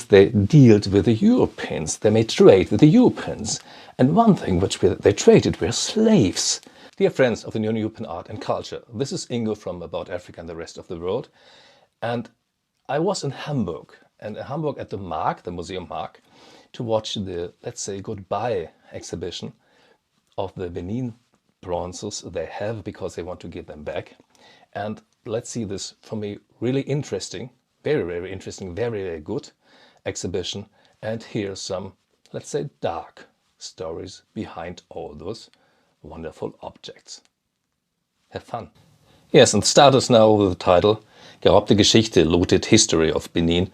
they dealt with the Europeans. They made trade with the Europeans. And one thing which they traded were slaves. Dear friends of the New European art and culture, this is Ingo from About Africa and the Rest of the World. And I was in Hamburg, and in Hamburg at the Markk, the Museum Markk, to watch the, let's say, goodbye exhibition of the Benin bronzes they have, because they want to give them back. And let's see this, for me, really interesting, very, very interesting, very, very good exhibition. And here's some, let's say, dark stories behind all those wonderful objects. Have fun. Yes, and start us now with the title, Geraubte Geschichte, Looted History of Benin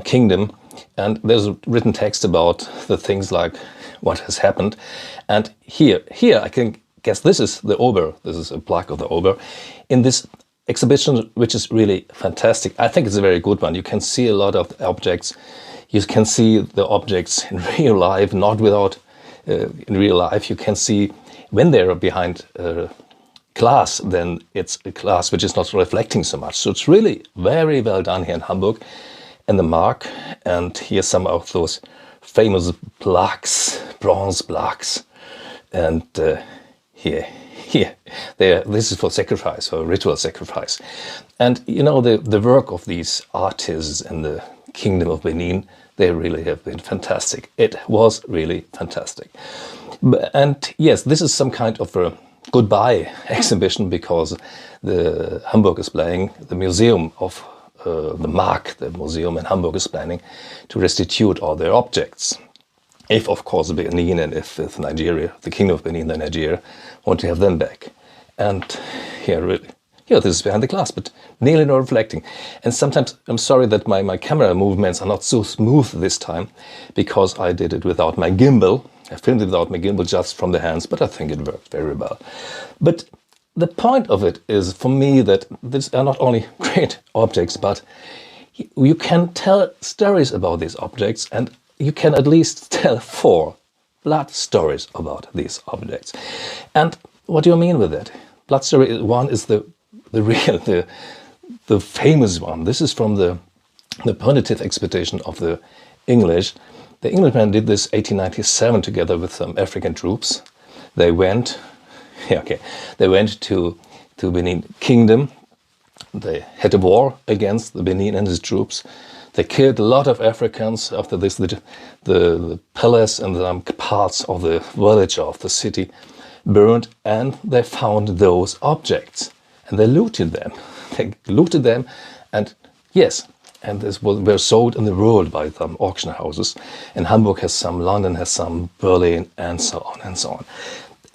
Kingdom. And there's a written text about the things like what has happened. And here I can guess this is the Ober, this is a plaque of the Ober, in this exhibition, which is really fantastic. I think it's a very good one. You can see a lot of objects. You can see the objects in real life, not without, in real life. You can see when they're behind glass, then it's a glass which is not reflecting so much. So it's really very well done here in Hamburg and the Markk. And here's some of those famous plaques, bronze plaques. And here, this is for sacrifice, for ritual sacrifice. And you know, the work of these artists in the Kingdom of Benin, they really have been fantastic. It was really fantastic. And yes, this is some kind of a goodbye exhibition, because the Hamburg is planning, the museum of the Markk, the museum in Hamburg is planning to restitute all their objects. If, of course, Benin and if Nigeria, the Kingdom of Benin and Nigeria, want to have them back. And here, really, this is behind the glass, but nearly not reflecting. And sometimes I'm sorry that my camera movements are not so smooth this time, because I did it without my gimbal. I filmed it without my gimbal, just from the hands, but I think it worked very well. But the point of it is, for me, that these are not only great objects, but you can tell stories about these objects, and you can at least tell 4 blood stories about these objects. And what do you mean with that? Blood story 1 is the real, the famous one. This is from the punitive expedition of the English. The Englishmen did this 1897 together with some African troops. They went, they went to Benin Kingdom. They had a war against the Benin and his troops. They killed a lot of Africans. After this, the palace and some parts of the village, of the city, burned, and they found those objects. And they looted them. They looted them, and yes, and this were sold in the world by some auction houses. And Hamburg has some, London has some, Berlin, and so on and so on.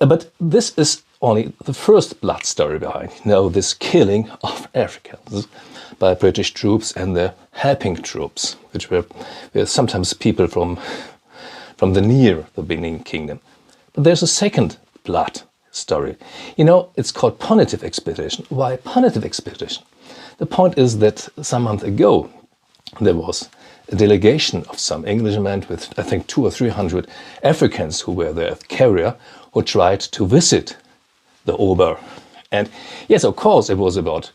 But this is only the first blood story behind, this killing of Africans by British troops and the helping troops, which were sometimes people from near the Benin Kingdom. But there's a second blood story. It's called punitive expedition. Why punitive expedition? The point is that some months ago there was a delegation of some Englishmen with, I think, 200 or 300 Africans who were their carrier, who tried to visit the Ober. And yes, of course, it was about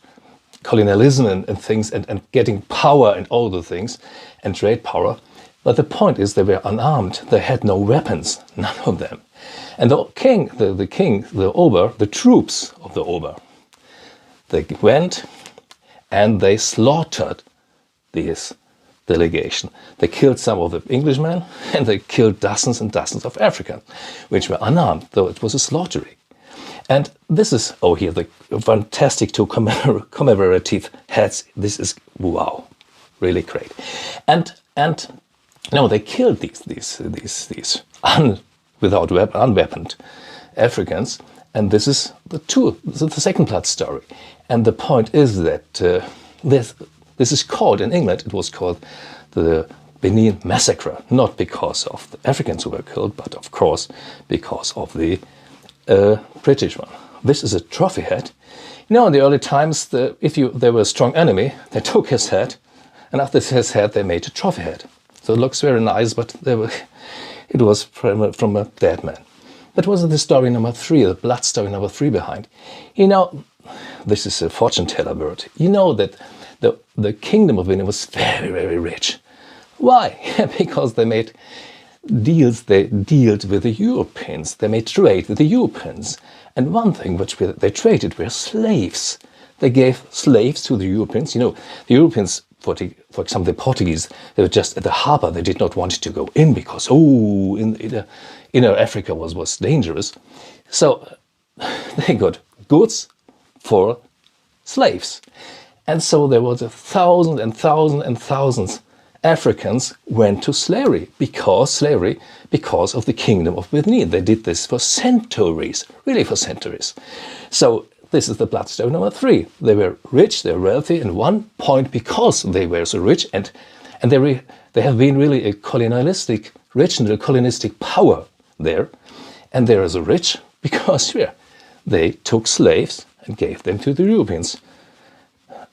colonialism and things, and getting power and all the things, and trade power. But the point is, they were unarmed. They had no weapons, none of them. And the king, the Ober, the troops of the Ober, they went and they slaughtered this delegation. They killed some of the Englishmen, and they killed dozens and dozens of Africans, which were unarmed, though it was a slaughtering. And this is, here, the fantastic 2 commemorative heads. This is, wow, really great. And no, they killed these unweaponed Africans. And this is the second blood story. And the point is that this is called, in England, it was called the Benin Massacre, not because of the Africans who were killed, but of course because of the British one. This is a trophy head. In the early times, if there were a strong enemy, they took his head, and after his head, they made a trophy head. So it looks very nice, but it was from a dead man. That was the story number 3, the blood story number 3 behind. This is a fortune teller bird. That the Kingdom of Benin was very, very rich. Why? Because they made deals, they dealt with the Europeans, they made trade with the Europeans. And one thing which they traded were slaves. They gave slaves to the Europeans. You know, the Europeans, for example, the Portuguese, they were just at the harbor. They did not want to go in because, inner Africa was dangerous. So they got goods for slaves. And so there was thousands and thousands and thousands Africans went to slavery because of the kingdom of Benin. They did this for centuries, really for centuries. So this is the bloodstone number 3. They were rich, they were wealthy, and one point because they were so rich and they have been really a colonialistic, regional colonialistic power there. And they are so rich because they took slaves and gave them to the Europeans.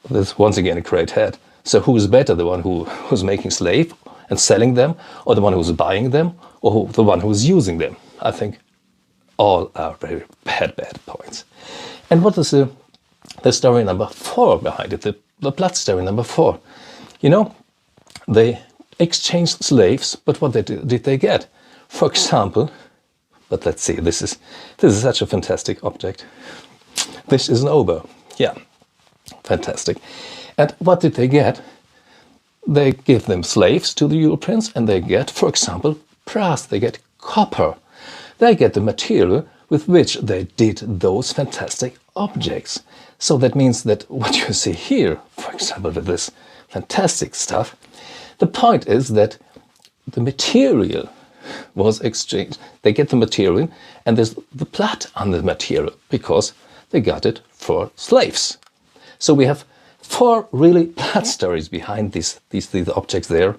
That's once again a great head. So who is better, the one who's making slave and selling them, or the one who's buying them, or the one who's using them? I think all are very bad points. And what is the story number 4 behind it, the blood story number 4? You know, they exchanged slaves, but what did they get? For example, but let's see, this is such a fantastic object. This is an oboe, yeah, fantastic. And what did they get? They give them slaves to the Europeans, and they get, for example, brass, they get copper. They get the material with which they did those fantastic objects. So that means that what you see here, for example, with this fantastic stuff, the point is that the material was exchanged. They get the material, and there's the blood on the material because they got it for slaves. So we have 4 really blood stories behind these objects there.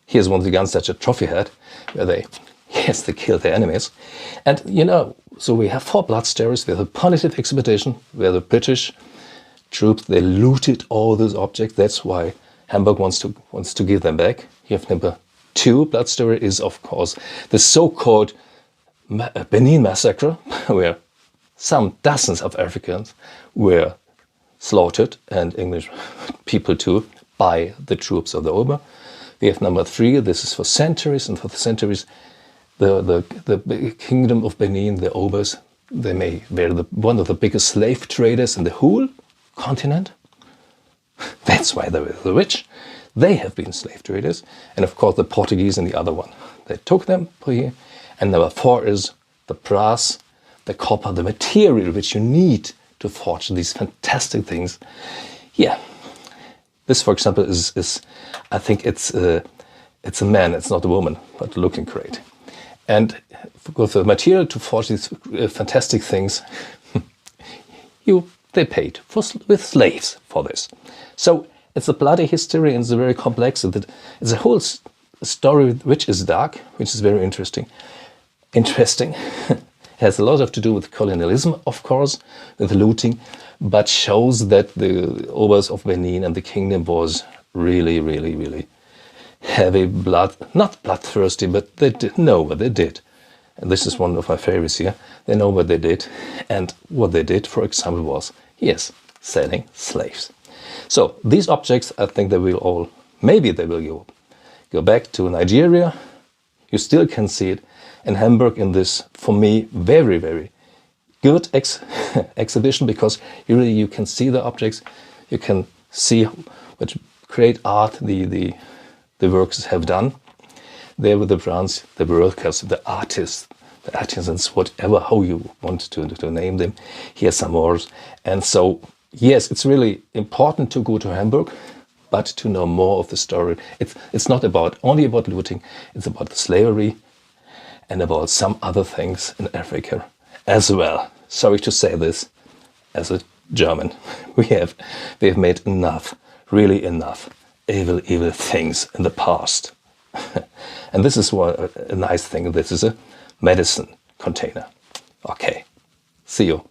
Here's one of the guns, such a trophy head, where they killed their enemies. And you know, so we have 4 blood stories. We have a punitive expedition where the British troops, they looted all those objects. That's why Hamburg wants to give them back. You have number 2 blood story is, of course, the so-called Benin massacre, where some dozens of Africans were slaughtered, and English people too, by the troops of the Oba. We have number 3, this is for centuries, and for the centuries, the kingdom of Benin, the Obas, were one of the biggest slave traders in the whole continent. That's why they were the rich. They have been slave traders. And of course the Portuguese and the other one. They took them here. And number 4 is the brass, the copper, the material which you need to forge these fantastic things. Yeah, this, for example, is I think it's a man, it's not a woman, but looking great. And with the material to forge these fantastic things, they paid with slaves for this. So it's a bloody history, and it's very complex. It's a whole story which is dark, which is very interesting. Has a lot to do with colonialism, of course, with looting, but shows that the Obas of Benin and the kingdom was really, really, really heavy not bloodthirsty, but they did know what they did. And this is one of my favorites here. They know what they did, and what they did, for example, was, yes, selling slaves. So these objects, I think maybe they will go back to Nigeria. You still can see it in Hamburg in this, for me, very, very good exhibition, because you can see the objects, you can see what great art the workers have done. There with the bronze, the workers, the artists, the artisans, whatever, how you want to name them. Here's some more. And so, yes, it's really important to go to Hamburg, but to know more of the story. It's not only about looting, it's about the slavery, and about some other things in Africa as well. Sorry to say this, as a German, we have made enough, really enough, evil things in the past. And this is a nice thing. This is a medicine container. Okay, see you.